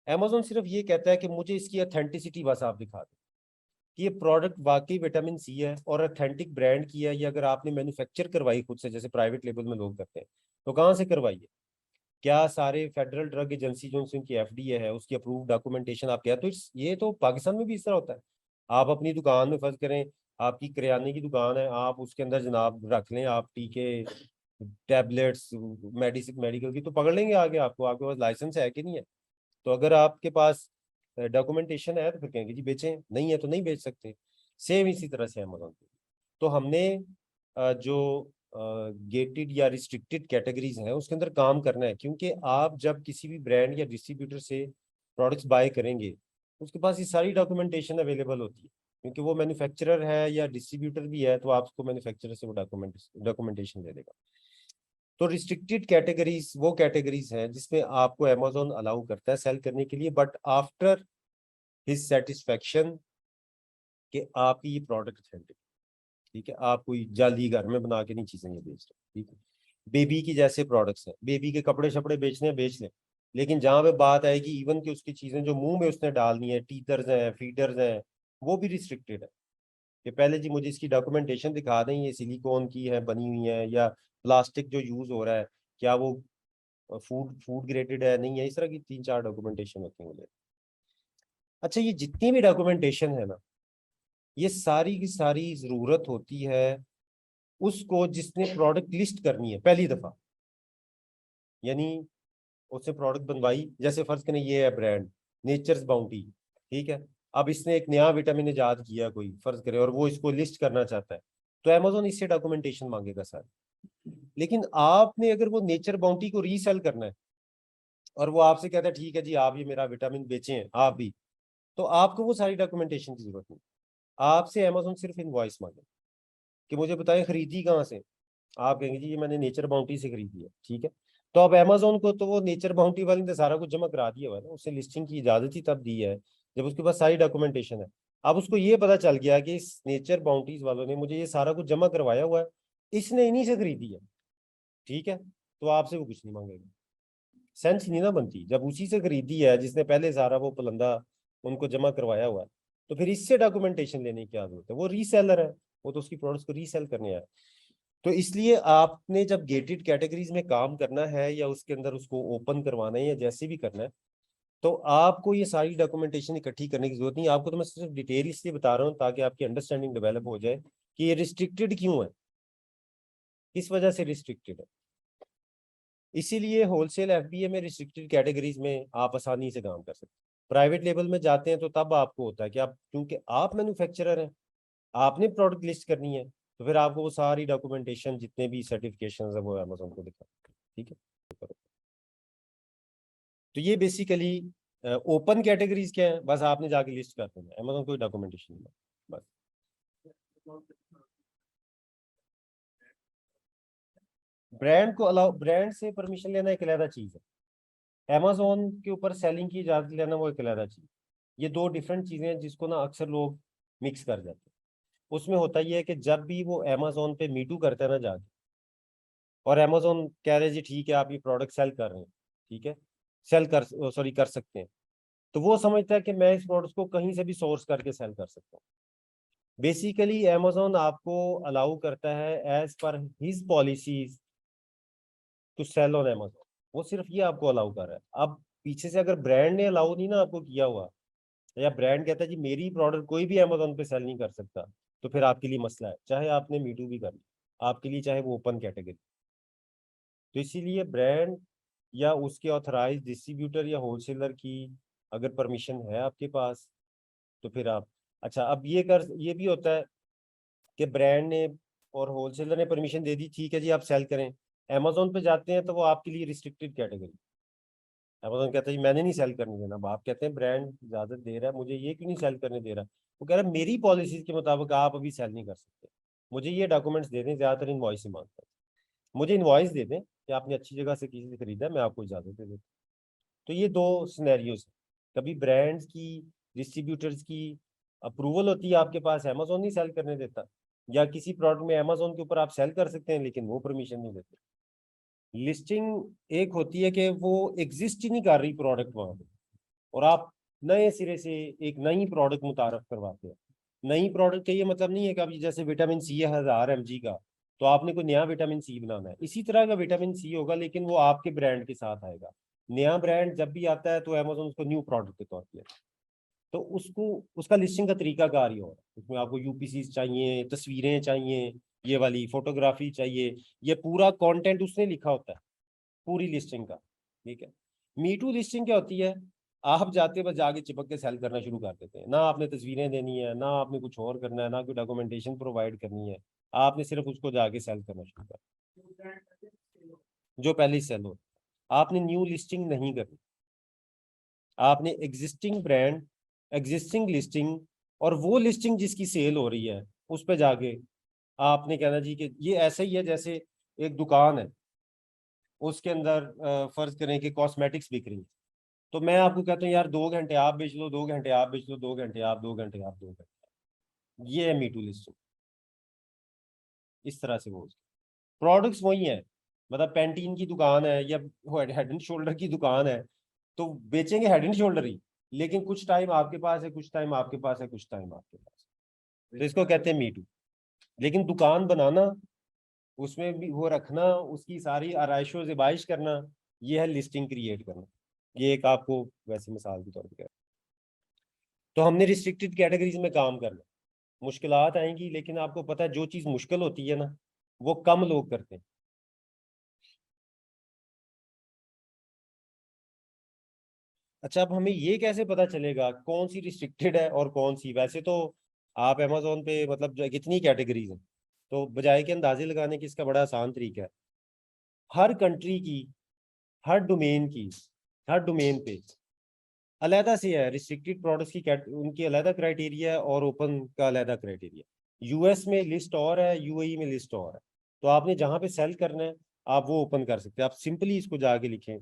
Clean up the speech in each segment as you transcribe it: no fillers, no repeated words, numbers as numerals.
Amazon सिर्फ ये कहता है कि मुझे इसकी ऑथेंटिसिटी बस आप दिखा दें कि ये प्रोडक्ट वाकई विटामिन सी है और ऑथेंटिक ब्रांड की है, या अगर आपने मैन्युफैक्चर करवाई खुद से जैसे प्राइवेट लेबल में लोग करते हैं, तो कहाँ से करवाई है, क्या सारे फेडरल ड्रग एजेंसी जो उनकी एफडीए है उसकी अप्रूव डॉक्यूमेंटेशन आप क्या, तो ये तो पाकिस्तान में भी इस तरह होता है। आप अपनी दुकान में फर्ज करें, आपकी किराने की दुकान है, आप उसके अंदर जनाब रख लें आप टीके, टैबलेट्स, मेडिसिन, मेडिकल की, तो पकड़ लेंगे आगे आपको, आपके पास लाइसेंस है कि नहीं है। तो अगर आपके पास डॉक्यूमेंटेशन है तो फिर कहेंगे जी बेचें, नहीं है तो नहीं बेच सकते। सेम इसी तरह से अमेजोन पे। तो हमने जो गेटेड या रिस्ट्रिक्टेड कैटेगरीज हैं उसके अंदर काम करना है, क्योंकि आप जब किसी भी ब्रांड या डिस्ट्रीब्यूटर से प्रोडक्ट्स बाय करेंगे उसके पास ये सारी डॉक्यूमेंटेशन अवेलेबल होती है, क्योंकि वो मैन्युफैक्चरर है या डिस्ट्रीब्यूटर भी है, तो आपको मैन्युफैक्चरर से वो डॉक्यूमेंटेशन दे देगा। तो रिस्ट्रिक्टेड कैटेगरीज वो कैटेगरीज हैं जिसमें आपको अमेजोन अलाउ करता है सेल करने के लिए, बट आफ्टर हिज सेटिस्फेक्शन कि आपकी ये प्रोडक्ट ऑथेंटिक, ठीक है, आप कोई जाली घर में बना के नहीं चीजें ये बेच रहे, ठीक है। बेबी की जैसे प्रोडक्ट्स हैं, बेबी के कपड़े शपड़े बेचने हैं बेच लें, लेकिन जहां पे बात आएगी इवन कि उसकी चीजें जो मुंह में उसने डालनी है, टीथर्स हैं, फीडर्स हैं, वो भी रिस्ट्रिक्टेड है कि पहले जी मुझे इसकी डॉक्यूमेंटेशन दिखा दें, ये सिलिकॉन की है बनी हुई है, या प्लास्टिक जो यूज हो रहा है क्या वो फूड फूड ग्रेडेड है नहीं है, इस तरह की 3-4 डॉक्यूमेंटेशन होती है मुझे। अच्छा, ये जितनी भी डॉक्यूमेंटेशन है ना, ये सारी की सारी जरूरत होती है उसको जिसने प्रोडक्ट लिस्ट करनी है पहली दफा, यानी उसने प्रोडक्ट बनवाई, जैसे फर्ज करें ये है ब्रांड नेचर्स बाउंटी, ठीक है। अब इसने एक नया विटामिन इजाद किया कोई फर्ज करे और वो इसको लिस्ट करना चाहता है, तो अमेजोन इससे डॉक्यूमेंटेशन मांगेगा सर। लेकिन आपने अगर वो नेचर बाउंटी को रीसेल करना है और वो आपसे कहता है ठीक है जी आप ये मेरा विटामिन बेचें आप भी, तो आपको वो सारी डॉक्यूमेंटेशन की जरूरत नहीं। आपसे अमेजोन सिर्फ इनवॉइस मांगे कि मुझे बताएं खरीदी कहाँ से, आप कहेंगे जी ये मैंने नेचर बाउंटी से खरीदी है, ठीक है। तो अब अमेजोन को तो वो नेचर बाउंटी वाले ने सारा कुछ जमा करा दिया हुआ है ना, उसे लिस्टिंग की इजाजत ही तब दी है जब उसके पास सारी डॉक्यूमेंटेशन है। अब उसको ये पता चल गया कि इस नेचर बाउंटीज वालों ने मुझे ये सारा कुछ जमा करवाया हुआ है, इसने इन्हीं से खरीदी है, ठीक है, तो आपसे वो कुछ नहीं मांगेगा। सेंस नहीं ना बनती, जब उसी से खरीदी है जिसने पहले सारा वो पलंदा उनको जमा करवाया हुआ है, तो फिर इससे डॉक्यूमेंटेशन लेने की क्या जरूरत है, वो रीसेलर है, वो तो उसकी प्रोडक्ट्स को रीसेल करने आया है। तो इसलिए आपने जब गेटेड कैटेगरीज में काम करना है या उसके अंदर उसको ओपन करवाना है या जैसे भी करना है, तो आपको ये सारी डॉक्यूमेंटेशन इकट्ठी करने की जरूरत नहीं। आपको तो मैं सिर्फ डिटेल इसलिए बता रहा हूँ ताकि आपकी अंडरस्टैंडिंग डेवलप हो जाए कि ये रिस्ट्रिक्टेड क्यों है, किस वजह से रिस्ट्रिक्टेड है। इसीलिए होलसेल एफबीए में रिस्ट्रिक्टेड कैटेगरीज में आप आसानी से काम कर सकते हैं। प्राइवेट लेवल में जाते हैं तो तब आपको होता है कि आप, क्योंकि आप मैन्युफैक्चरर हैं, आपने प्रोडक्ट लिस्ट करनी है, तो फिर आपको वो सारी डॉक्यूमेंटेशन जितने भी सर्टिफिकेशन है वो अमेजोन को दिखा, ठीक है। तो ये बेसिकली ओपन कैटेगरीज क्या है, बस आपने जाके लिस्ट कर देना, अमेजोन कोई डॉक्यूमेंटेशन नहीं है बस। ब्रांड को अलाउ, ब्रांड से परमिशन लेना एक अलग चीज है, अमेजोन के ऊपर सेलिंग की इजाजत लेना वो एक अलग चीज। ये दो डिफरेंट चीजें हैं जिसको ना अक्सर लोग मिक्स कर जाते हैं। उसमें होता ये है कि जब भी वो अमेजोन पे मीटू करते हैं ना जाके, और अमेजोन कह रहे जी ठीक है आप ये प्रोडक्ट सेल कर रहे हैं, ठीक है, सेल कर, सॉरी कर सकते हैं, तो वो समझता है कि मैं इस प्रोडक्ट को कहीं से भी सोर्स करके सेल कर सकता हूँ। बेसिकली अमेजोन आपको अलाउ करता है as per his policies to sell on Amazon, वो सिर्फ ये आपको अलाउ कर रहा है। अब पीछे से अगर ब्रांड ने अलाउ नहीं ना आपको किया हुआ, या ब्रांड कहता है जी मेरी प्रोडक्ट कोई भी अमेजोन पे सेल नहीं कर सकता, तो फिर आपके लिए मसला है, चाहे आपने मीटू भी कर लिया आपके लिए, चाहे वो ओपन कैटेगरी। तो इसीलिए ब्रांड या उसके ऑथराइज डिस्ट्रीब्यूटर या होलसेलर की अगर परमिशन है आपके पास, तो फिर आप, अच्छा अब ये भी होता है कि ब्रांड ने और होलसेलर ने परमिशन दे दी, ठीक है जी आप सेल करें, अमेजोन पे जाते हैं तो वो आपके लिए रिस्ट्रिक्टेड कैटेगरी, अमेजोन कहता है जी मैंने नहीं सेल करने देना, अब आप कहते हैं ब्रांड इजाजत दे रहा है मुझे, ये क्यों नहीं सेल करने दे रहा, वो कह रहा है मेरी पॉलिसीज के मुताबिक आप अभी सेल नहीं कर सकते, मुझे ये डॉक्यूमेंट्स दे दें, ज्यादातर इनवॉइस ही मांगता है, मुझे इनवॉइस दे दें कि आपने अच्छी जगह से किसी से खरीदा है, मैं आपको इजाजत दे देता। तो ये दो सिनेरियोज, कभी ब्रांड्स की, डिस्ट्रीब्यूटर्स की अप्रूवल होती है आपके पास, अमेजोन नहीं सेल करने देता, या किसी प्रोडक्ट में अमेजोन के ऊपर आप सेल कर सकते हैं लेकिन वो परमिशन नहीं देते। लिस्टिंग एक होती है कि वो एग्जिस्ट ही नहीं कर रही प्रोडक्ट वहां पे, और आप नए सिरे से एक नई प्रोडक्ट मुतारफ करवाते हैं। नई प्रोडक्ट का ये मतलब नहीं है कि अभी जैसे विटामिन सी है 1000 mg का, तो आपने कोई नया विटामिन सी बनाना है। इसी तरह का विटामिन सी होगा, लेकिन वो आपके ब्रांड के साथ आएगा। नया ब्रांड जब भी आता है तो अमेजोन उसको न्यू प्रोडक्ट के तौर पर लेता है। तो उसको उसका लिस्टिंग का तरीका कार ही होगा। उसमें आपको यूपीसी चाहिए, तस्वीरें चाहिए, ये वाली फोटोग्राफी चाहिए, ये पूरा कंटेंट उसने लिखा होता है पूरी लिस्टिंग का। ठीक है। मीटू लिस्टिंग क्या होती है? आप जाते बस जाके चिपक के सेल करना शुरू कर देते हैं। ना आपने तस्वीरें देनी है, ना आपने कुछ और करना है, ना कोई डॉक्यूमेंटेशन प्रोवाइड करनी है। आपने सिर्फ उसको जाके सेल करना शुरू कर, जो पहले ही सेल हो। आपने न्यू लिस्टिंग नहीं करनी। आपने एग्जिस्टिंग ब्रांड, एग्जिस्टिंग लिस्टिंग, और वो लिस्टिंग जिसकी सेल हो रही है उस पर जाके आपने कहना जी कि ये ऐसा ही है जैसे एक दुकान है, उसके अंदर फर्ज करें कि कॉस्मेटिक्स बिक रही है। तो मैं आपको कहता हूँ यार 2 घंटे आप बेच लो, 2 घंटे आप बेच लो, 2 घंटे आप, 2 घंटे आप, 2 घंटे। ये है मीटू लिस्टिंग। इस तरह से वो प्रोडक्ट्स वही है। मतलब पेंटीन की दुकान है या हेड एंड शोल्डर की दुकान है, तो बेचेंगे हेड एंड शोल्डर ही, लेकिन कुछ टाइम आपके पास है, कुछ टाइम आपके पास है, कुछ टाइम आपके पास है। तो इसको कहते हैं मीटू। लेकिन दुकान बनाना, उसमें भी वो रखना, उसकी सारी आराइशो ज़िबाइश करना, ये है लिस्टिंग क्रिएट करना। ये एक आपको वैसे मिसाल के तौर पर। तो हमने रिस्ट्रिक्टेड कैटेगरीज में काम करना। मुश्किलात आएंगी, लेकिन आपको पता है जो चीज़ मुश्किल होती है ना, वो कम लोग करते हैं। अच्छा, अब हमें ये कैसे पता चलेगा कौन सी रिस्ट्रिक्टेड है और कौन सी? वैसे तो आप अमेजोन पे मतलब जो कितनी कैटेगरीज हैं, तो बजाय के अंदाजे लगाने की इसका बड़ा आसान तरीका है। हर कंट्री की, हर डोमेन की, हर डोमेन पे अलहदा से है रिस्ट्रिक्टेड प्रोडक्ट्स की उनकी अलहदा क्राइटेरिया है और ओपन का अलहदा क्राइटेरिया। यूएस में लिस्ट और है, यूएई में लिस्ट और है। तो आपने जहां पे सेल करना है आप वो ओपन कर सकते हैं। आप सिंपली इसको जाके लिखें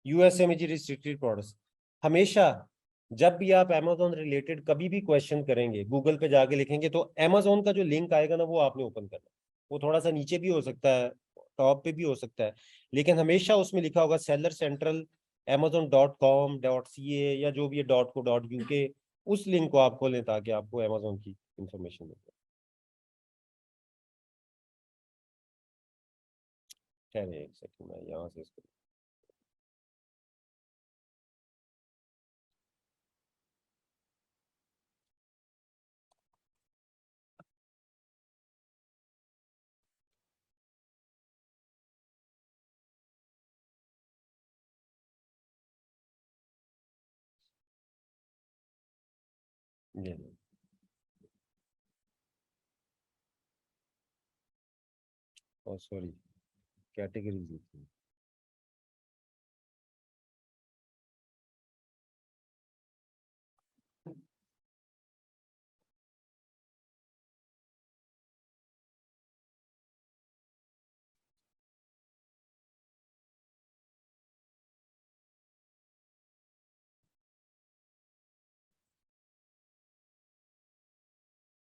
यूएसए में जी रिस्ट्रिक्टेड प्रोडक्ट्स। हमेशा जब भी आप अमेजोन रिलेटेड कभी भी क्वेश्चन करेंगे, गूगल पे जाके लिखेंगे, तो अमेजोन का जो लिंक आएगा ना, वो आपने ओपन करना है। वो थोड़ा सा नीचे भी हो सकता है, टॉप पे भी हो सकता है, लेकिन हमेशा उसमें लिखा होगा सेलर सेंट्रल amazon.com.ca या जो भी है .co.uk। उस लिंक को आप खोलें ताकि आपको अमेजोन की इंफॉर्मेशन मिल जाए। ठहरे एक सेकंड, मैं यहाँ से इसको ले लें। और सॉरी, कैटेगरीज लिखी हैं।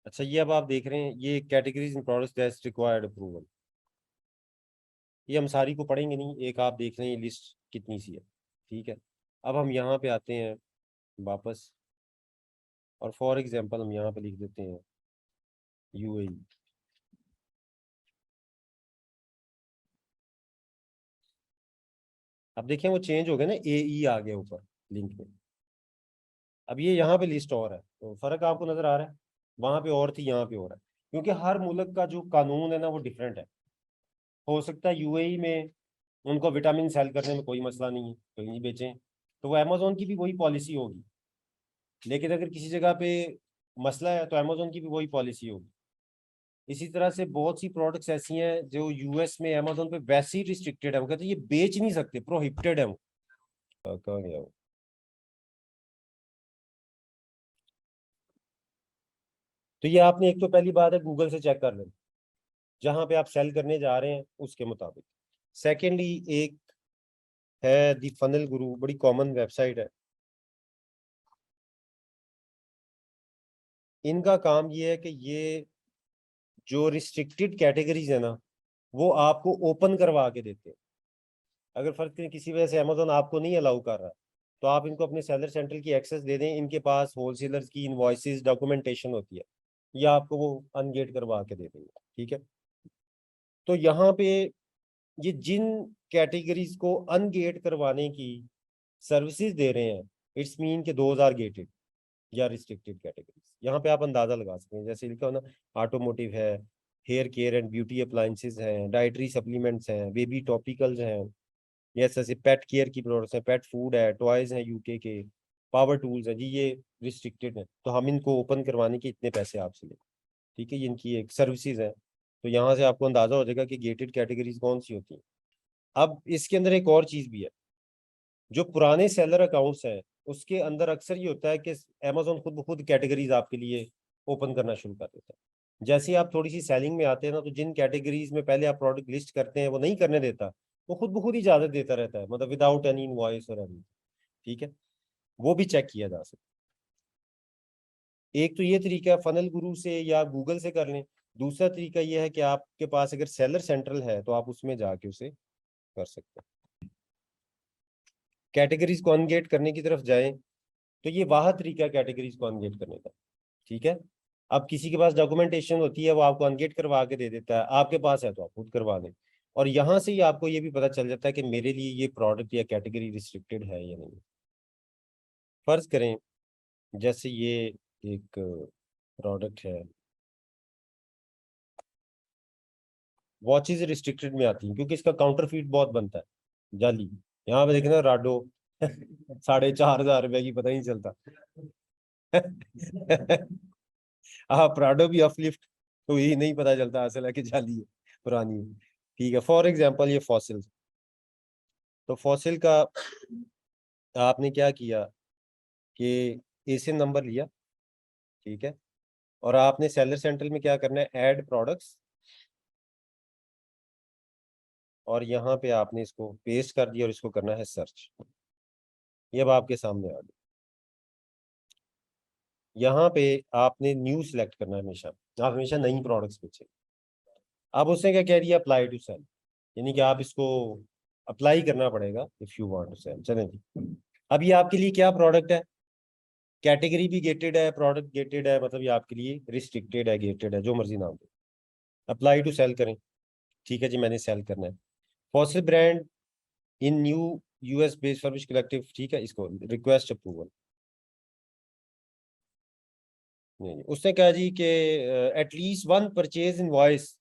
अच्छा, ये अब आप देख रहे हैं ये categories in products that's required approval. ये हम सारी को पढ़ेंगे नहीं, एक आप देख रहे हैं लिस्ट कितनी सी है। ठीक है। अब हम यहाँ पे आते हैं वापस, और फॉर एग्जांपल हम यहाँ पे लिख देते हैं यूएई। अब देखें वो चेंज हो गया ना, एई आ गया ऊपर लिंक में। अब ये यहाँ पे लिस्ट और है, तो फर्क आपको नजर आ रहा है? वहां पे और थी, यहाँ पे और है, क्योंकि हर मुल्क का जो कानून है ना वो डिफरेंट है। हो सकता है यूएई में उनको विटामिन सेल करने में कोई मसला नहीं है, कोई नहीं बेचें, तो वो अमेजोन की भी वही पॉलिसी होगी। लेकिन अगर किसी जगह पे मसला है तो अमेजोन की भी वही पॉलिसी होगी। इसी तरह से बहुत सी प्रोडक्ट्स ऐसी हैं जो यूएस में अमेजोन पे वैसे ही रिस्ट्रिक्टेड है, वो कहते हैं ये बेच नहीं सकते, प्रोहिबिटेड है वो। कहाँ गया वो? तो ये आपने एक तो पहली बात है गूगल से चेक कर लें जहां पे आप सेल करने जा रहे हैं उसके मुताबिक। सेकेंडली एक है दी फनल गुरु, बड़ी कॉमन वेबसाइट है। इनका काम ये है कि ये जो रिस्ट्रिक्टेड कैटेगरीज है ना, वो आपको ओपन करवा के देते हैं। अगर फर्ज करें किसी वजह से अमेजोन आपको नहीं अलाउ कर रहा, तो आप इनको अपने सेलर सेंट्रल की एक्सेस दे दें, इनके पास होलसेलर्स की इनवॉइसेस डॉक्यूमेंटेशन होती है, या आपको वो अनगेट करवा के दे देंगे। ठीक है, तो यहाँ पे ये जिन कैटेगरीज को अनगेट करवाने की सर्विसेज दे रहे हैं, इट्स मीन के 2000 गेटेड या रिस्ट्रिक्टेड कैटेगरीज। यहाँ पे आप अंदाजा लगा सकते हैं, जैसे लिखा हो ना, ऑटोमोटिव है, hair care and beauty appliances हैं, डाइटरी सप्लीमेंट्स हैं, बेबी टॉपिकल्स हैं, यस ऐसे पेट केयर की प्रोडक्ट्स हैं, पेट फूड है, टॉयज हैं यूके के, पावर टूल्स हैं जी, ये रिस्ट्रिक्टेड है, तो हम इनको ओपन करवाने के इतने पैसे आपसे लें। ठीक है, ये इनकी एक सर्विसेज है। तो यहाँ से आपको अंदाजा हो जाएगा कि गेटेड कैटेगरीज कौन सी होती हैं। अब इसके अंदर एक और चीज भी है, जो पुराने सेलर अकाउंट्स हैं उसके अंदर अक्सर ये होता है कि अमेजोन खुद ब खुद कैटेगरीज आपके लिए ओपन करना शुरू कर देता है। जैसे ही आप थोड़ी सी सेलिंग में आते हैं ना, तो जिन कैटेगरीज में पहले आप प्रोडक्ट लिस्ट करते हैं वो नहीं करने देता, वो खुद ब खुद ही इजाजत देता रहता है, मतलब विदाउट एनी इनवॉइस और एनी। ठीक है, वो भी चेक किया जा सकता है। एक तो ये तरीका है, फनल गुरु से या गूगल से कर लें। दूसरा तरीका ये है कि आपके पास अगर सेलर सेंट्रल है तो आप उसमें जाके उसे कर सकते हैं। कैटेगरीज को अनगेट करने की तरफ जाएं, तो ये वाह तरीका है कैटेगरीज को अनगेट करने का। ठीक है, अब किसी के पास डॉक्यूमेंटेशन होती है, वो आपको अनगेट करवा के दे देता है, आपके पास है तो आप खुद करवा दें। और यहाँ से ही आपको ये भी पता चल जाता है कि मेरे लिए ये प्रोडक्ट या कैटेगरी रिस्ट्रिक्टेड है या नहीं। फर्ज करें जैसे ये एक प्रोडक्ट है, वॉचेज रिस्ट्रिक्टेड में आती है क्योंकि इसका काउंटर फीट बहुत बनता है, जाली। यहाँ पे देखना राडो 4500 रुपए की, पता ही नहीं चलता। हाँ, प्राडो भी अपलिफ्ट, तो यही नहीं पता चलता असल है कि जाली है, पुरानी है। ठीक है, फॉर एग्जांपल ये फॉसिल, तो फॉसिल का आपने क्या किया कि एसियन नंबर लिया, ठीक है, और आपने सेलर सेंट्रल में क्या करना है, ऐड प्रोडक्ट्स, और यहाँ पे आपने इसको पेस्ट कर दिया और इसको करना है सर्च। ये अब आपके सामने आ गया। यहाँ पे आपने न्यू सिलेक्ट करना है, हमेशा आप हमेशा नई प्रोडक्ट्स बेचें। अब उसने क्या कह दिया, अप्लाई टू सेल, यानी कि आप इसको अप्लाई करना पड़ेगा if you want to sell. चलें जी, अब ये आपके लिए क्या प्रोडक्ट है, कैटेगरी भी गेटेड है, प्रोडक्ट गेटेड है, मतलब ये आपके लिए रिस्ट्रिक्टेड है, गेटेड है, जो मर्जी नाम दे। अप्लाई टू सेल करें। ठीक है जी, मैंने सेल करना है। फॉसिल ब्रांड इन new US based service collective, ठीक है, इसको रिक्वेस्ट अप्रूवल। नहीं, उसने कहा जी कि at least one purchase invoice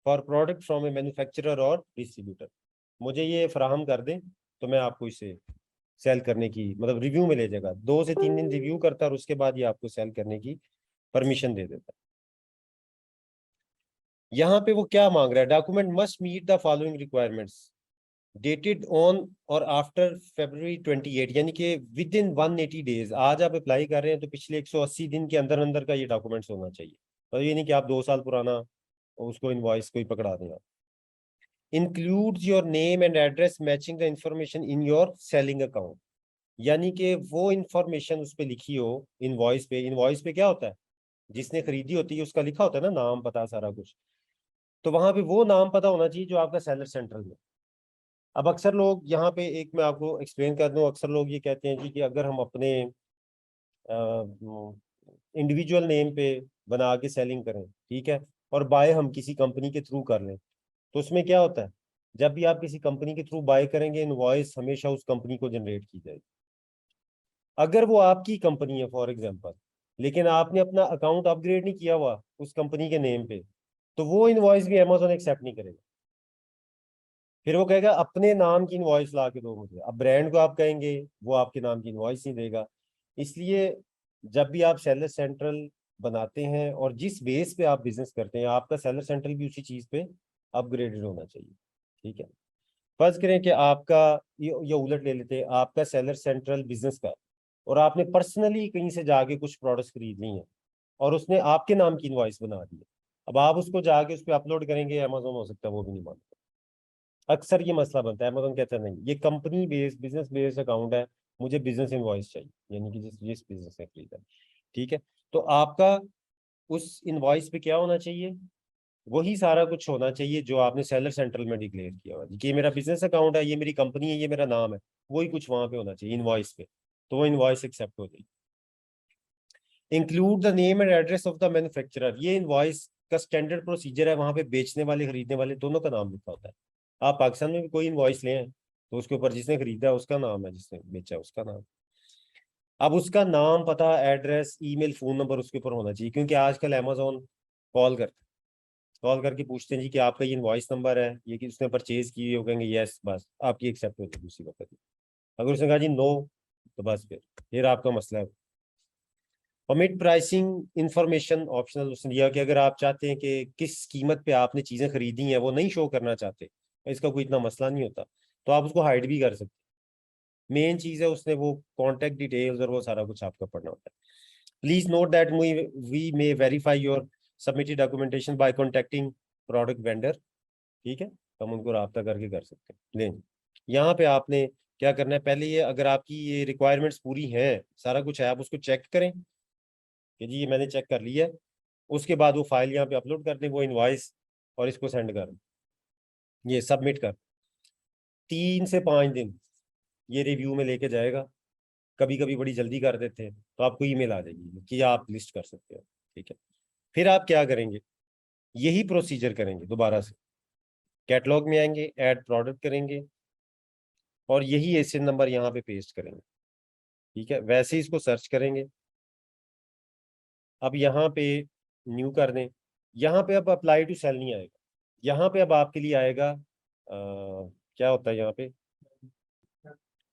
for product from A manufacturer और डिस्ट्रीब्यूटर, मुझे ये फराहम कर दें तो मैं आपको इसे सेल करने की, मतलब रिव्यू में ले जाएगा, 2 से 3 दिन रिव्यू करता है और उसके बाद ये आपको सेल करने की परमिशन दे देता है। यहाँ पे वो क्या मांग रहा है, document must meet the following requirements dated on और आफ्टर February 28, यानी कि विद इन 180 डेज। आज आप अप्लाई कर रहे हैं तो पिछले 180 दिन के अंदर अंदर का ये डॉक्यूमेंट्स होना चाहिए, और ये नहीं कि आप 2 साल पुराना उसको इनवॉइस को ही पकड़ा दें आप। Includes your name and address matching the information in your selling account, यानी कि वो इंफॉर्मेशन उस पर लिखी हो इनवॉइस पे। इनवॉइस पे क्या होता है, जिसने खरीदी होती है उसका लिखा होता है ना, नाम पता सारा कुछ, तो वहां पे वो नाम पता होना चाहिए जो आपका सेलर सेंट्रल में। अब अक्सर लोग यहाँ पे, एक मैं आपको एक्सप्लेन कर दूं, अक्सर लोग ये कहते हैं जी कि अगर हम अपने इंडिविजुअल नेम पे बना के सेलिंग करें, ठीक है, और बाय हम किसी कंपनी के थ्रू कर लें, तो उसमें क्या होता है, जब भी आप किसी कंपनी के थ्रू बाय करेंगे, इनवॉइस हमेशा उस कंपनी को जनरेट की जाएगी। अगर वो आपकी कंपनी है फॉर एग्जांपल, लेकिन आपने अपना अकाउंट अपग्रेड नहीं किया हुआ उस कंपनी के नेम पे, तो वो इनवॉइस भी अमेजोन एक्सेप्ट नहीं करेगा। फिर वो कहेगा अपने नाम की इनवॉइस ला के दो मुझे। अब ब्रांड को आप कहेंगे, वो आपके नाम की इनवॉइस नहीं देगा। इसलिए जब भी आप सेलर सेंट्रल बनाते हैं और जिस बेस पे आप बिजनेस करते हैं, आपका सेलर सेंट्रल भी उसी चीज पे अपग्रेडेड होना चाहिए। ठीक है, फर्ज करें कि आपका ये उलट ले लेते हैं, आपका सेलर सेंट्रल बिजनेस का है, और आपने पर्सनली कहीं से जाके कुछ प्रोडक्ट्स खरीद ली हैं और उसने आपके नाम की इनवॉइस बना दी है। अब आप उसको जाके उस पर अपलोड करेंगे, अमेजोन हो सकता है वो भी नहीं मानता। अक्सर ये मसला बनता है, अमेजोन कहता है नहीं, ये company based business based account है, मुझे बिजनेस इनवॉइस चाहिए, यानी कि जिस जिस बिजनेस ने खरीदा। ठीक है, तो आपका उस इनवॉइस पे क्या होना चाहिए, वही सारा कुछ होना चाहिए जो आपने सेलर सेंट्रल में डिक्लेयर किया हुआ कि ये मेरा बिजनेस अकाउंट है, ये मेरी कंपनी है, ये मेरा नाम है, वही कुछ वहां पे होना चाहिए इनवॉइस पे, तो वो इनवॉइस एक्सेप्ट हो जाएगी। Include the name and address of the manufacturer, ये इनवॉइस का स्टैंडर्ड प्रोसीजर है, वहां पे बेचने वाले खरीदने वाले दोनों का नाम लिखा होता है। आप पाकिस्तान में भी कोई इनवॉइस लें तो उसके ऊपर जिसने खरीदा है उसका नाम है, जिसने बेचा उसका नाम। अब उसका नाम, पता, एड्रेस, ईमेल, फोन नंबर उसके ऊपर होना चाहिए, क्योंकि आजकल अमेजोन कॉल करता है, कॉल करके पूछते हैं जी कि आपका ये इनवॉइस नंबर है, ये कि उसने परचेज की है, वो कहेंगे यस, बस आपकी एक्सेप्ट होगी दूसरी वक्त। अगर उसने कहा जी नो, तो बस फिर आपका मसला है। परमिट प्राइसिंग इंफॉर्मेशन ऑप्शनल उसने दिया कि अगर आप चाहते हैं कि किस कीमत पे आपने चीजें खरीदी हैं वो नहीं शो करना चाहते, इसका कोई इतना मसला नहीं होता, तो आप उसको हाइड भी कर सकते। मेन चीज है उसने वो कॉन्टेक्ट डिटेल्स और वो सारा कुछ आपका पढ़ना होता है। Please note that we may verify your submitted documentation by contacting product vendor. ठीक है, हम उनको राब्ता करके कर सकते हैं। लें, यहाँ पे आपने क्या करना है, पहले ये अगर आपकी ये रिक्वायरमेंट्स पूरी हैं, सारा कुछ है, आप उसको चेक करें कि जी ये मैंने चेक कर लिया है। उसके बाद वो फाइल यहाँ पे अपलोड कर दें, वो इनवॉइस, और इसको सेंड कर, ये सबमिट कर, 3 से 5 दिन ये रिव्यू में लेके जाएगा। कभी कभी बड़ी जल्दी कर देते हैं, तो आपको ईमेल आ जाएगी कि आप लिस्ट कर सकते हो। ठीक है, फिर आप क्या करेंगे, यही प्रोसीजर करेंगे दोबारा से, कैटलॉग में आएंगे, ऐड प्रोडक्ट करेंगे, और यही एसियन नंबर यहाँ पे पेस्ट करेंगे। ठीक है, वैसे ही इसको सर्च करेंगे। अब यहाँ पे न्यू कर दें, यहाँ पे अब अप्लाई टू सेल नहीं आएगा, यहाँ पे अब आपके लिए आएगा क्या होता है यहाँ पे,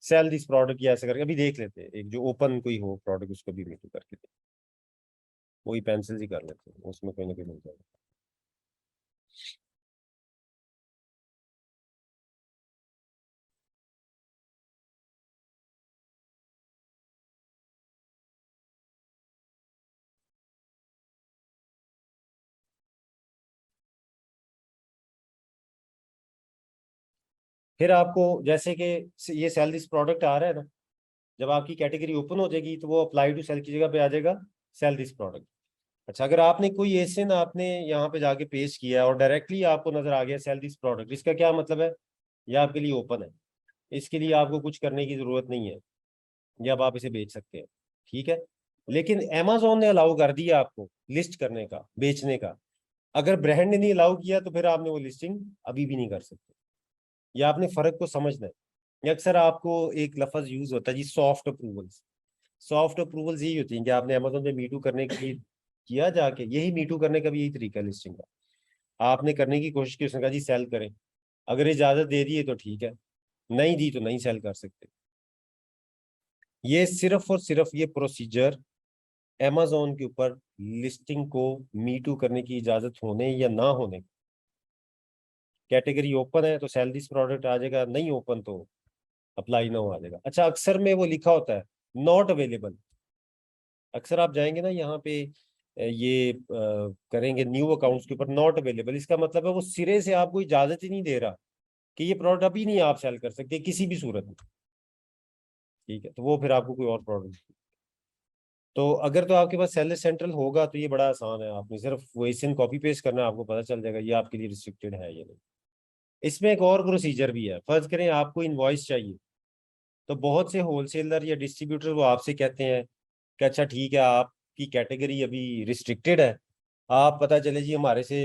सेल दिस प्रोडक्ट, या ऐसे करके अभी देख लेते हैं, एक जो ओपन कोई हो प्रोडक्ट उसको भी मीटू करके दे, वही पेंसिल ही कर लेते हैं, उसमें कोई ना कोई मिल जाएगा। फिर आपको जैसे कि ये सेल दिस प्रोडक्ट आ रहा है ना, जब आपकी कैटेगरी ओपन हो जाएगी तो वो अप्लाई टू सेल की जगह पे आ जाएगा सेल दिस प्रोडक्ट। अच्छा, अगर आपने कोई एसियन आपने यहाँ पे जाके पेश किया और डायरेक्टली आपको नजर आ गया सेल दिस प्रोडक्ट, इसका क्या मतलब है, ये आपके लिए ओपन है, इसके लिए आपको कुछ करने की जरूरत नहीं है, या अब आप इसे बेच सकते हैं। ठीक है, लेकिन अमेजोन ने अलाउ कर दिया आपको लिस्ट करने का, बेचने का। अगर ब्रांड ने नहीं अलाउ किया तो फिर आपने वो लिस्टिंग अभी भी नहीं कर सकते। या आपने फर्क को समझना है। ये अक्सर आपको एक लफ्ज यूज होता है जी, सॉफ्ट अप्रूवल्स। सॉफ्ट अप्रूवल्स यही होती हैं कि आपने अमेजोन पे मीटू करने के लिए किया जाके, यही मीटू करने का भी यही तरीका है लिस्टिंग का। आपने करने की कोशिश की, उसने कहा जी सेल करें, अगर इजाजत दे दी है तो ठीक है, नहीं दी तो नहीं सेल कर सकते। ये सिर्फ और सिर्फ ये प्रोसीजर अमेजोन के ऊपर लिस्टिंग को मीटू करने की इजाजत होने या ना होने, कैटेगरी ओपन है तो सेल दिस प्रोडक्ट आ जाएगा, नहीं ओपन तो अप्लाई ना हो आ जाएगा। अच्छा, अक्सर में वो लिखा होता है नॉट अवेलेबल। अक्सर आप जाएंगे ना यहाँ पे ये करेंगे न्यू अकाउंट्स के ऊपर नॉट अवेलेबल, इसका मतलब है वो सिरे से आपको इजाजत ही नहीं दे रहा कि ये प्रोडक्ट अभी नहीं आप सेल कर सकते किसी भी सूरत में। ठीक है, तो वो फिर आपको कोई और प्रोडक्ट, तो अगर तो आपके पास सेलर सेंट्रल होगा तो ये बड़ा आसान है, आपने सिर्फ वो एसियन कॉपी पेस्ट करना है, आपको पता चल जाएगा ये आपके लिए रिस्ट्रिक्टेड है या नहीं। इसमें एक और प्रोसीजर भी है, फर्ज करें आपको इनवॉइस चाहिए, तो बहुत से होलसेलर या डिस्ट्रीब्यूटर वो आपसे कहते हैं कि अच्छा ठीक है, आपकी कैटेगरी अभी रिस्ट्रिक्टेड है, आप पता चले जी हमारे से,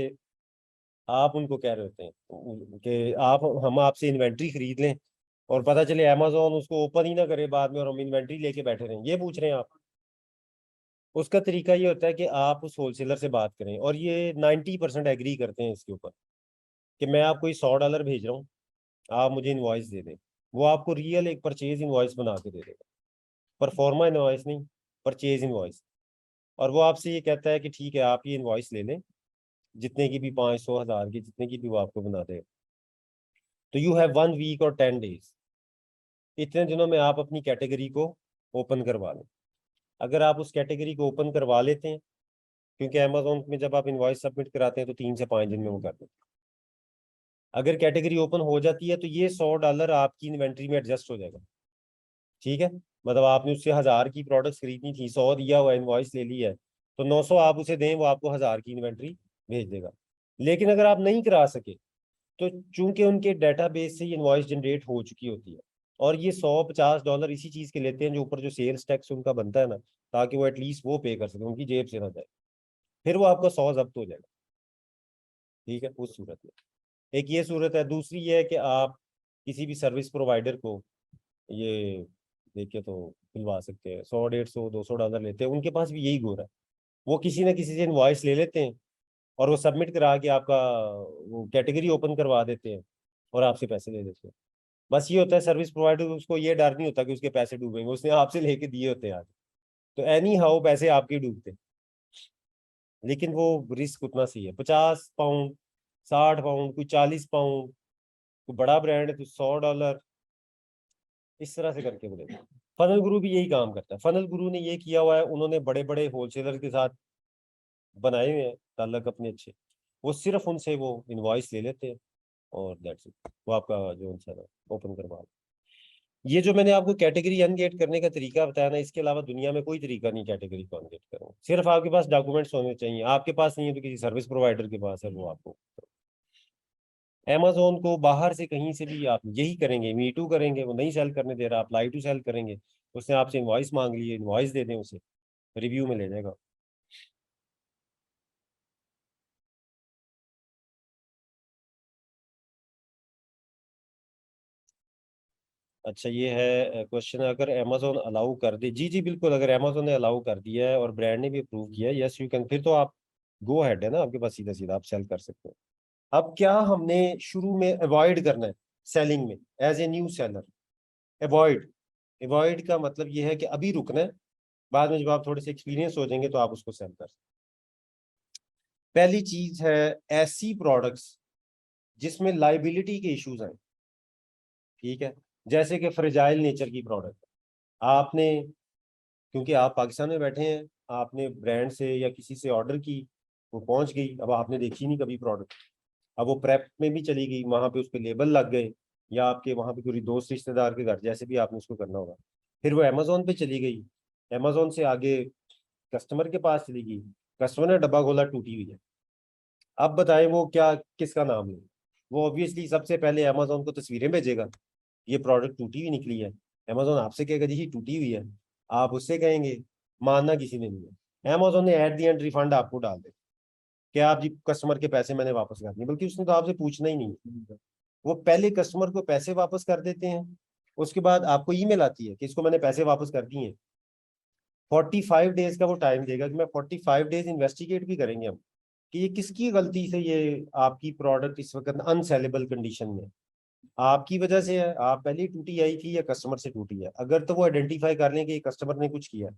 आप उनको कह रहे होते हैं कि आप, हम आपसे इन्वेंट्री खरीद लें, और पता चले अमेजोन उसको ओपन ही ना करे बाद में और हम इन्वेंट्री लेके बैठे रहें, ये पूछ रहे हैं आप। उसका तरीका ये होता है कि आप उस होलसेलर से बात करें, और ये 90% एग्री करते हैं इसके ऊपर, कि मैं आपको ये $100 भेज रहा हूँ, आप मुझे इनवॉइस दे दें। वो आपको रियल एक परचेज इनवॉइस बना के दे देगा, परफॉर्मा इनवॉइस नहीं, परचेज इनवॉइस। और वो आपसे ये कहता है कि ठीक है आप ये इनवॉइस ले लें, जितने की भी 500 1000 की, जितने की भी वो आपको बना दे, तो यू हैव 1 वीक और 10 डेज, इतने दिनों में आप अपनी कैटेगरी को ओपन करवा लें। अगर आप उस कैटेगरी को ओपन करवा लेते हैं, क्योंकि अमेजोन में जब आप इनवॉइस सबमिट कराते हैं तो 3 से 5 दिन में वो कर देते हैं। अगर कैटेगरी ओपन हो जाती है तो ये $100 आपकी इन्वेंट्री में एडजस्ट हो जाएगा। ठीक है, मतलब आपने उससे 1000 की प्रोडक्ट्स खरीदनी थी, 100 दिया हुआ इनवॉइस ले ली है, तो 900 आप उसे दें, वो आपको 1000 की इन्वेंट्री भेज देगा। लेकिन अगर आप नहीं करा सके, तो चूंकि उनके डेटाबेस से ये इनवॉइस जनरेट हो चुकी होती है, और ये $150 इसी चीज के लेते हैं, जो ऊपर जो सेल्स टैक्स उनका बनता है ना, ताकि वो एटलीस्ट वो पे कर सके, उनकी जेब से ना जाए, फिर वो आपका 100 जब्त हो जाएगा। ठीक है, उस सूरत में एक ये सूरत है। दूसरी ये है कि आप किसी भी सर्विस प्रोवाइडर को ये देखे तो दिलवा सकते हैं, 100, 150, $200 लेते हैं, उनके पास भी यही गोर है। वो किसी ना किसी से इनवॉइस ले लेते हैं, और वो सबमिट करा के आपका वो कैटेगरी ओपन करवा देते हैं, और आपसे पैसे ले लेते हैं। बस ये होता है सर्विस प्रोवाइडर को, उसको ये डर नहीं होता कि उसके पैसे डूबेंगे, उसने आपसे लेके दिए होते हैं आज, तो एनी हाउ पैसे आपके डूबते हैं। लेकिन वो रिस्क उतना सही है, 50 पाउंड, 60 पाउंड, कोई 40 पाउंड, कोई बड़ा ब्रांड है तो $100, इस तरह से करके बोले। फनल गुरु भी यही काम करता है। फनल गुरु ने ये किया हुआ है, उन्होंने बड़े बड़े होलसेलर के साथ बनाए हुए हैं ताल्लुक अपने अच्छे, वो सिर्फ उनसे वो इनवॉइस ले लेते हैं, और दैट्स इट, वो आपका जो उनसे ओपन करवा। ये जो मैंने आपको कैटेगरी अनगेट करने का तरीका बताया ना, इसके अलावा दुनिया में कोई तरीका नहीं कैटेगरी को अनगेट करने, सिर्फ आपके पास डॉक्यूमेंट्स होने चाहिए। आपके पास नहीं है तो किसी सर्विस प्रोवाइडर के पास है, वो आपको। Amazon को बाहर से कहीं से भी आप यही करेंगे, मी टू करेंगे, वो नहीं सेल करने दे रहा, अप्लाई टू सेल करेंगे, उसने आपसे इनवॉइस मांग ली है, इनवॉइस दे दें उसे, रिव्यू में ले जाएगा। अच्छा, ये है क्वेश्चन, अगर अमेजोन अलाउ कर दे, जी जी बिल्कुल, अगर अमेजोन ने अलाउ कर दिया है और ब्रांड ने भी अप्रूव किया है, यस यू कैन, फिर तो आप गो हेड है ना, आपके पास सीधा सीधा आप सेल कर सकते हो। अब क्या हमने शुरू में अवॉइड करना है सेलिंग में as a new seller? Avoid, avoid का मतलब ये है कि अभी रुकना है, बाद में जब आप थोड़े से एक्सपीरियंस हो जाएंगे तो आप उसको सेल कर सकते हैं। पहली चीज है ऐसी प्रोडक्ट्स जिसमें लाइबिलिटी के इश्यूज आए। ठीक है, जैसे कि फ्रेजाइल नेचर की प्रोडक्ट, आपने, क्योंकि आप पाकिस्तान में बैठे हैं, आपने ब्रांड से या किसी से ऑर्डर की, वो पहुंच गई, अब आपने देखी नहीं कभी प्रोडक्ट, अब वो प्रेप में भी चली गई, वहां पे उस पर लेबल लग गए, या आपके वहां पे कोई दोस्त रिश्तेदार के घर, जैसे भी आपने उसको करना होगा, फिर वो अमेजोन पे चली गई, अमेजोन से आगे कस्टमर के पास चली गई, कस्टमर ने डब्बा खोला, टूटी हुई है। अब बताएं वो क्या, किसका नाम ले? वो ऑब्वियसली सबसे पहले अमेजोन को तस्वीरें भेजेगा, ये प्रोडक्ट टूटी हुई निकली है। अमेजोन आपसे कहेगा जी ये टूटी हुई है, आप उससे कहेंगे, मानना किसी ने नहीं है। अमेजोन ने एट दी एंड रिफंड आपको डाल दे कि आप जी कस्टमर के पैसे मैंने वापस कर दिए, बल्कि उसने तो आपसे पूछना ही नहीं है, वो पहले कस्टमर को पैसे वापस कर देते हैं, उसके बाद आपको ईमेल आती है कि इसको मैंने पैसे वापस कर दिए हैं। 45 डेज का वो टाइम देगा, कि मैं 45 डेज इन्वेस्टिगेट भी करेंगे हम कि ये किसकी गलती से ये आपकी प्रोडक्ट इस वक्त अनसेलेबल कंडीशन में, आपकी वजह से है, आप पहले ही टूटी आई थी, या कस्टमर से टूटी है। अगर तो वो आइडेंटिफाई कर लें कि कस्टमर ने कुछ किया,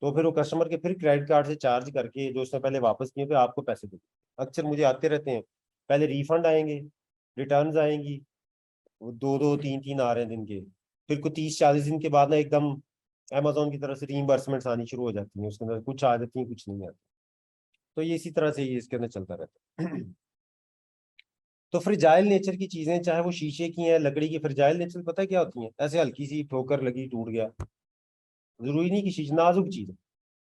तो फिर वो कस्टमर के फिर क्रेडिट कार्ड से चार्ज करके जो उसने पहले वापस किए, फिर आपको पैसे देते। अक्सर मुझे आते रहते हैं, पहले रिफंड आएंगे, रिटर्न्स आएंगी, वो दो दो तीन तीन आ रहे हैं दिन के, फिर कुछ 30-40 दिन के बाद ना एकदम अमेजोन की तरफ से रीइंबर्समेंट आनी शुरू हो जाती है, उसके अंदर कुछ आ जाती है, कुछ नहीं आती। तो ये इसी तरह से ये इसके अंदर चलता रहता है। तो फ्रिजाइल नेचर की चीजें, चाहे वो शीशे की हैं, लकड़ी की, फ्रिजाइल नेचर पता है क्या होती हैं? ऐसे हल्की सी ठोकर लगी टूट गया, जरूरी नहीं कि शीशे, नाजुक चीज है,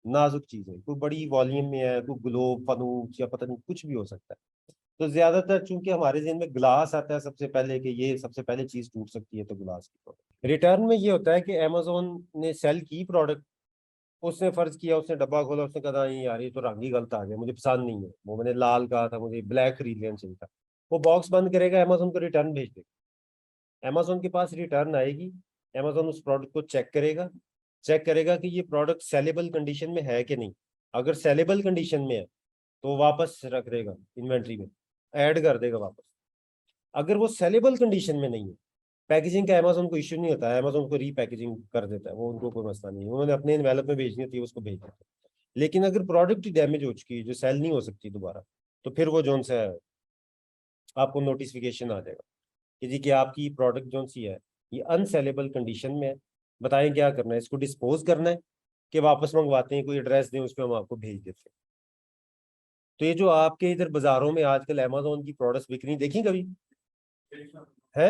नाजुक चीज है, कोई बड़ी वॉल्यूम में है, कोई ग्लोब फनूस या पता नहीं कुछ भी हो सकता है। तो ज्यादातर चूंकि हमारे जहन में ग्लास आता है सबसे पहले, कि ये सबसे पहले चीज टूट सकती है, तो ग्लास की प्रोडक्ट। रिटर्न में ये होता है कि अमेजोन ने सेल की प्रोडक्ट, उसने फर्ज किया, उसने डब्बा खोला, उसने कहा नहीं यार ये तो रंग ही गलत आ गया, मुझे पसंद नहीं है, वो मैंने लाल कहा था, मुझे ब्लैक खरीद लेना चाहिए था। वो बॉक्स बंद करेगा, अमेजोन को रिटर्न भेज देगा, अमेजोन के पास रिटर्न आएगी, अमेजोन उस प्रोडक्ट को चेक करेगा, चेक करेगा कि ये प्रोडक्ट सेलेबल कंडीशन में है कि नहीं। अगर सेलेबल कंडीशन में है तो वापस रख देगा इन्वेंट्री में, ऐड कर देगा वापस। अगर वो सेलेबल कंडीशन में नहीं है, पैकेजिंग का अमेजोन को इश्यू नहीं होता है, अमेजोन को रीपैकेजिंग कर देता है, वो उनको कोई मसला नहीं है, उन्होंने अपने एनवेलप में भेजनी होती है, उसको भेज देते हैं। लेकिन अगर प्रोडक्ट डैमेज हो चुकी है, जो सेल नहीं हो सकती दोबारा, तो फिर वो जोन सा है, आपको नोटिफिकेशन आ जाएगा कि जी कि आपकी प्रोडक्ट जो सी है ये अनसेलेबल कंडीशन में है, बताएं क्या करना है, इसको डिस्पोज करना है कि वापस मंगवाते हैं, कोई एड्रेस दें, उस पर हम आपको भेज देते हैं। तो ये जो आपके इधर बाजारों में आजकल अमेजोन की प्रोडक्ट्स बिक रही, देखी कभी है?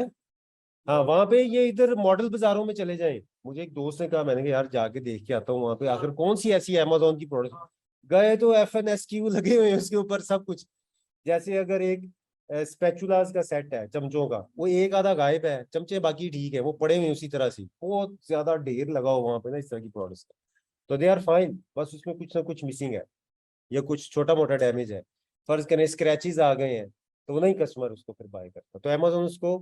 हाँ, वहां पे ये इधर मॉडल बाजारों में चले जाएं, मुझे एक दोस्त ने कहा, मैंने कहा यार जाके देख के आता हूँ वहां पे आखिर कौन सी ऐसी अमेजोन की प्रोडक्ट, गए तो FNSQ लगे हुए हैं उसके ऊपर सब कुछ। जैसे अगर एक स्पैचुलास का सेट है चमचों का, वो एक आधा गायब है, चमचे बाकी ठीक है, वो पड़े हुए हैं उसी तरह से, बहुत ज्यादा ढेर लगा हुआ वहां पे ना इस तरह की प्रोडक्ट्स का। तो दे आर फाइन, बस उसमें कुछ ना कुछ मिसिंग है या कुछ छोटा मोटा डैमेज है, फर्ज करें स्क्रैचेस आ गए हैं, तो वो नहीं कस्टमर उसको फिर बाय करता, तो अमेजोन उसको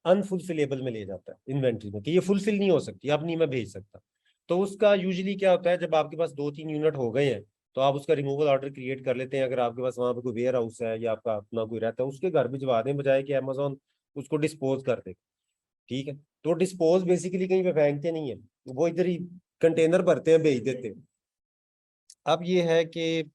अनफुलफिलेबल में ले जाता है इन्वेंट्री में कि ये फुलफिल नहीं हो सकती, अब नहीं मैं भेज सकता। तो उसका यूजुअली क्या होता है, जब आपके पास 2-3 यूनिट हो गए हैं तो आप उसका रिमूवल ऑर्डर क्रिएट कर लेते हैं, अगर आपके पास वहां पे कोई वेयर हाउस है या आपका अपना कोई रहता है उसके घर भिजवा दें, बजाय कि अमेजोन उसको डिस्पोज कर दे। ठीक है, तो डिस्पोज बेसिकली कहीं पे फेंकते नहीं है, वो इधर ही कंटेनर भरते हैं भेज देते हैं। अब ये है कि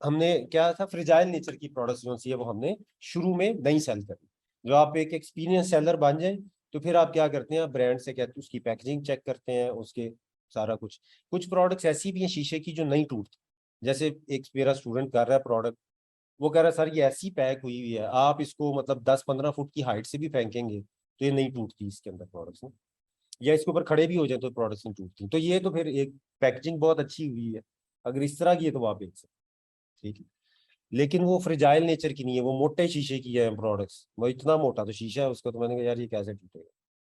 हमने क्या था, फ्रिजाइल नेचर की प्रोडक्ट्स जो सी है वो हमने शुरू में नहीं सेल करनी। जो आप एक एक्सपीरियंस सेलर बन जाए तो फिर आप क्या करते हैं, आप ब्रांड से कहते हैं उसकी पैकेजिंग चेक करते हैं, उसके सारा कुछ। कुछ प्रोडक्ट्स ऐसी भी हैं शीशे की जो नहीं टूटती, जैसे एक मेरा स्टूडेंट कर रहा है प्रोडक्ट, वो कह रहा है सर ये ऐसी पैक हुई हुई है, आप इसको मतलब 10-15 फुट की हाइट से भी फेंकेंगे तो ये नहीं टूटती इसके अंदर प्रोडक्ट्स ना, या इसके ऊपर खड़े भी हो जाए तो प्रोडक्ट्स नहीं टूटती। तो ये तो फिर एक पैकेजिंग बहुत अच्छी हुई है, अगर इस तरह की है तो आप बेच सकते हैं। ठीक है, लेकिन वो फ्रिजाइल नेचर की नहीं है, वो मोटे शीशे की है प्रोडक्ट्स, वो इतना मोटा तो शीशा है उसका, तो मैंने कहा यार ये कैसे टूटेगा।